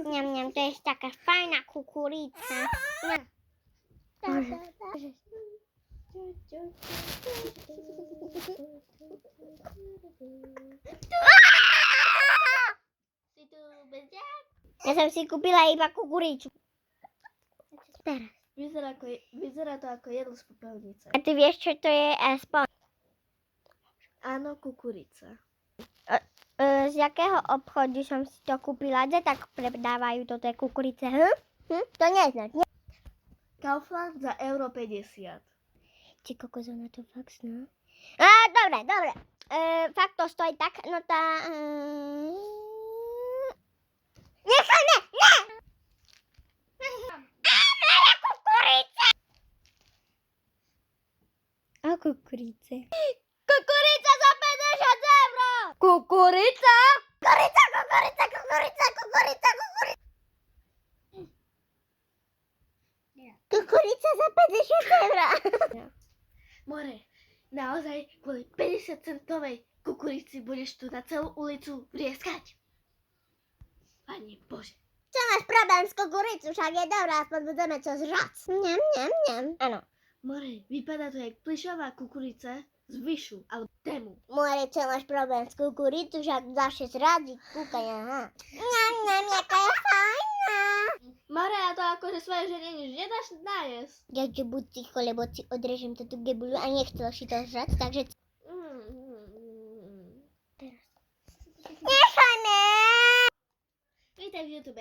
Niam, niam, to jest taka fajna kukurydza. Niam. Ja som si kúpila iba kukuricu. Teraz. Vyzerá to ako jedlo z popelnice. A ty vieš, čo to je spon? Áno, kukurica. Z jakého obchodu som si to kúpila? Kde tak predávajú toto kukurice? To neznáš, ne? Kaufland za euro 50. Ty kokos, ona to fakt zná. Dobre. Fakt to stojí tak, no tá... Nechaj, ne! Moja kukurica! A kukurice? Kukurica za 50 euro! Kukurica? Kukurica za 50 euro! More, naozaj kvôli 50-centovej kukurici budeš tu na celú ulicu vrieskať? Pani Bože. Čo máš problém s kukuricou? Však je dobrá, aspoň budeme čo žrať. Ňam. Áno. More, vypadá to jak plišová kukurica z Vyšu alebo Temu. More, čo máš problém s kukuricou? Však dáš zradiť, kúkaj, aha. Ňam, jaká je fajná. More, a to akože svoje žene nič nedáš nájesť. Ja buď ticho, lebo ti odrežem túto gebulu a nechcel si to žrať, takže... Teraz. Nechajme! Vítaj v YouTube.